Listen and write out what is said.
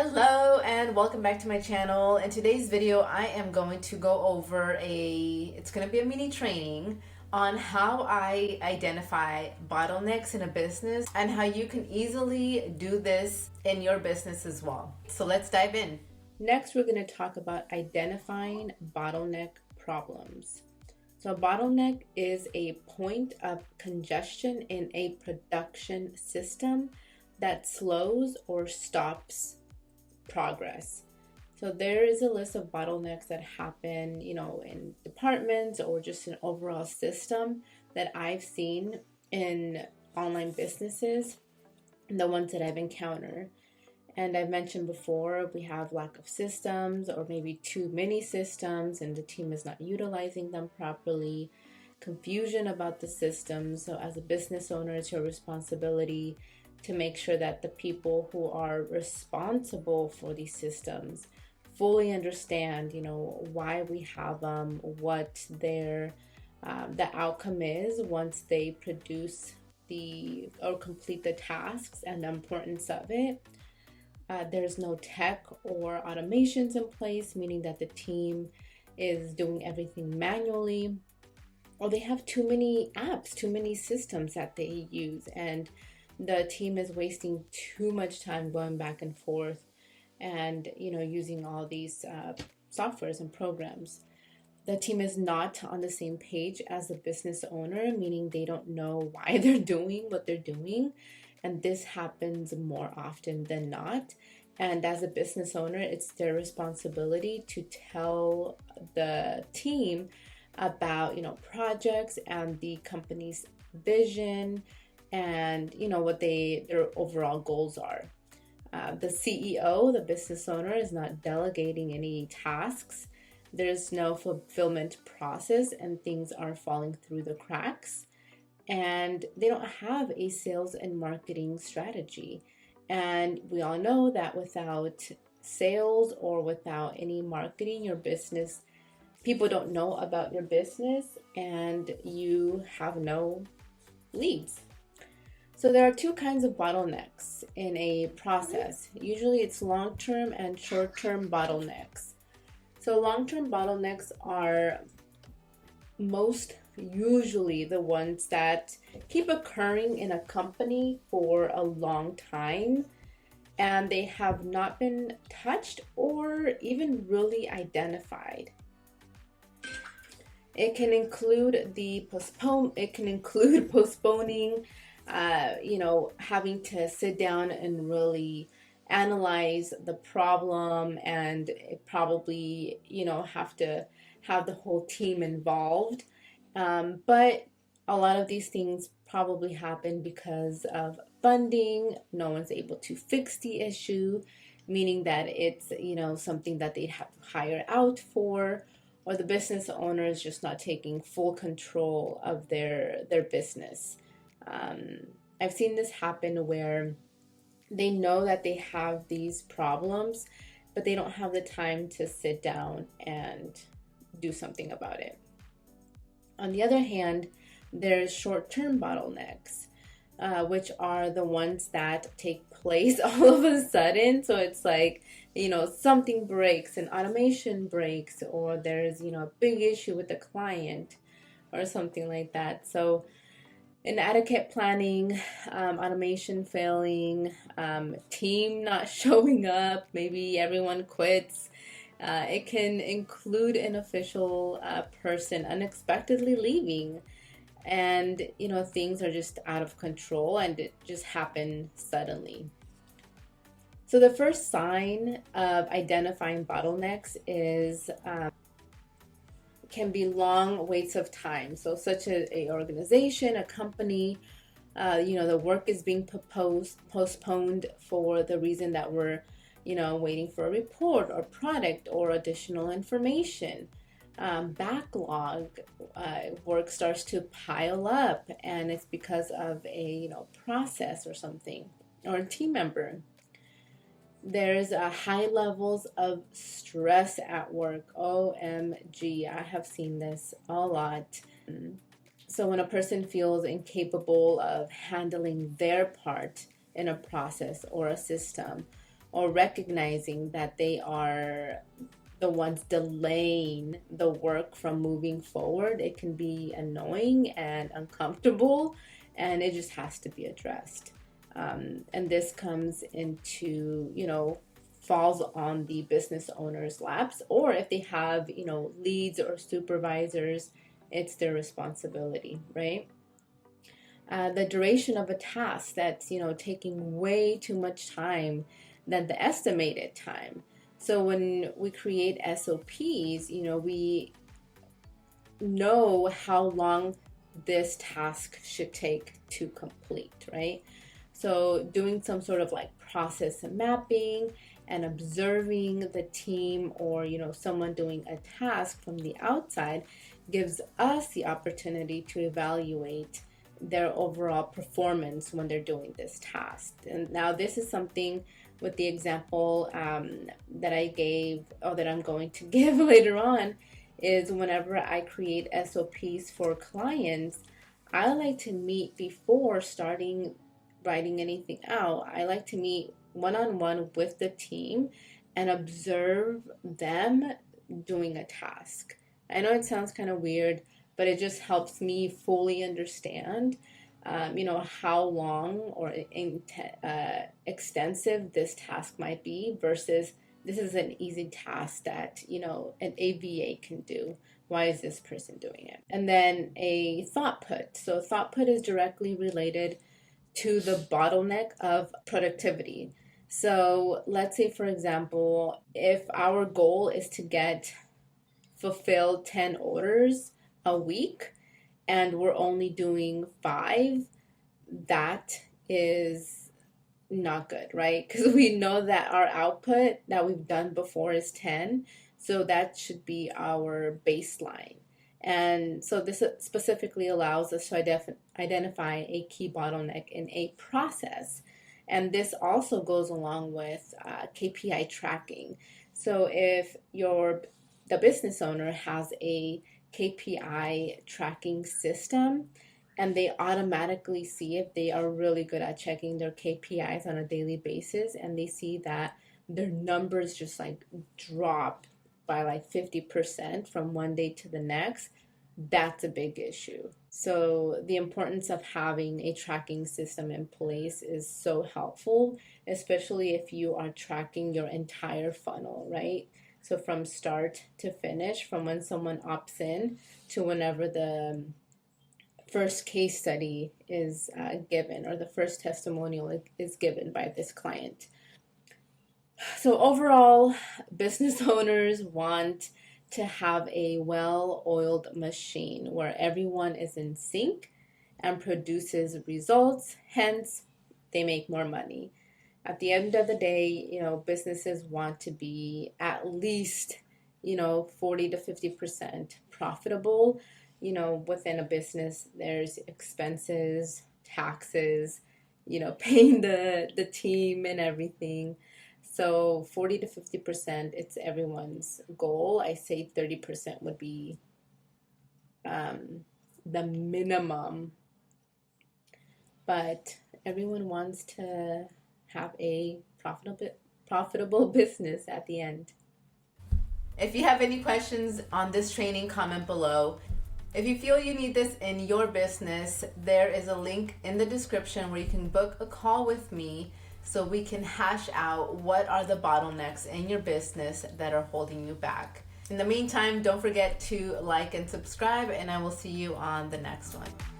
Hello and welcome back to my channel. In today's video, I am going to go over it's going to be a mini training on how I identify bottlenecks in a business and how you can easily do this in your business as well. So let's dive in. Next, we're going to talk about identifying bottleneck problems. So a bottleneck is a point of congestion in a production system that slows or stops progress. So there is a list of bottlenecks that happen, in departments or just an overall system that I've seen in online businesses, the ones that I've encountered. And I've mentioned before, we have lack of systems or maybe too many systems and the team is not utilizing them properly, confusion about the systems. So as a business owner, it's your responsibility to make sure that the people who are responsible for these systems fully understand, why we have them, what the outcome is once they produce or complete the tasks and the importance of it. There's no tech or automations in place, meaning that the team is doing everything manually, or they have too many apps, too many systems that they use, and the team is wasting too much time going back and forth and using all these softwares and programs. The team is not on the same page as the business owner, meaning they don't know why they're doing what they're doing, and this happens more often than not. And as a business owner, it's their responsibility to tell the team about projects and the company's vision and what their overall goals are. The CEO, the business owner, is not delegating any tasks. There's no fulfillment process and things are falling through the cracks. And they don't have a sales and marketing strategy. And we all know that without sales or without any marketing, your business, people don't know about your business and you have no leads. So there are two kinds of bottlenecks in a process. Usually it's long-term and short-term bottlenecks. So long-term bottlenecks are most usually the ones that keep occurring in a company for a long time and they have not been touched or even really identified. It can include postponing, having to sit down and really analyze the problem and probably, have to have the whole team involved. But a lot of these things probably happen because of funding. No one's able to fix the issue, meaning that it's, something that they'd have to hire out for, or the business owner is just not taking full control of their business. I've seen this happen where they know that they have these problems, but they don't have the time to sit down and do something about it. On the other hand, there's short-term bottlenecks, which are the ones that take place all of a sudden. So it's like, something breaks, an automation breaks, or there's, a big issue with the client or something like that. So inadequate planning, automation failing, team not showing up, maybe everyone quits. It can include an official person unexpectedly leaving, and things are just out of control and it just happened suddenly. So the first sign of identifying bottlenecks is can be long waits of time. So such a organization, a company, the work is being postponed for the reason that we're waiting for a report or product or additional information. Backlog, work starts to pile up and it's because of a process or something or a team member. There's high levels of stress at work. OMG, I have seen this a lot. So when a person feels incapable of handling their part in a process or a system, or recognizing that they are the ones delaying the work from moving forward, it can be annoying and uncomfortable, and it just has to be addressed. And this comes into, falls on the business owner's laps, or if they have, leads or supervisors, it's their responsibility, right? The duration of a task that's, taking way too much time than the estimated time. So when we create SOPs, we know how long this task should take to complete, right? So doing some sort of like process mapping and observing the team, or someone doing a task from the outside, gives us the opportunity to evaluate their overall performance when they're doing this task. And now this is something with the example that I gave, or that I'm going to give later on, is whenever I create SOPs for clients, I like to meet before starting writing anything out. I like to meet one-on-one with the team and observe them doing a task. I know it sounds kind of weird, but it just helps me fully understand, how long or extensive this task might be, versus this is an easy task that, an AVA can do. Why is this person doing it? And then a thought put. So thought put is directly related to the bottleneck of productivity. So let's say, for example, if our goal is to get fulfilled 10 orders a week and we're only doing 5, that is not good, right? Because we know that our output that we've done before is 10, so that should be our baseline. And so this specifically allows us to identify a key bottleneck in a process. And this also goes along with KPI tracking. So if the business owner has a KPI tracking system, and they automatically see if they are really good at checking their KPIs on a daily basis, and they see that their numbers just like drop by like 50% from one day to the next, that's a big issue. So the importance of having a tracking system in place is so helpful, especially if you are tracking your entire funnel, right? So from start to finish, from when someone opts in to whenever the first case study is given, or the first testimonial is given by this client. So overall, business owners want to have a well-oiled machine where everyone is in sync and produces results, hence they make more money. At the end of the day, businesses want to be at least, 40 to 50% profitable. Within a business, there's expenses, taxes, paying the team and everything. So 40 to 50%, it's everyone's goal. I say 30% would be the minimum, but everyone wants to have a profitable business at the end. If you have any questions on this training, comment below. If you feel you need this in your business, there is a link in the description where you can book a call with me so we can hash out what are the bottlenecks in your business that are holding you back. In the meantime, don't forget to like and subscribe, and I will see you on the next one.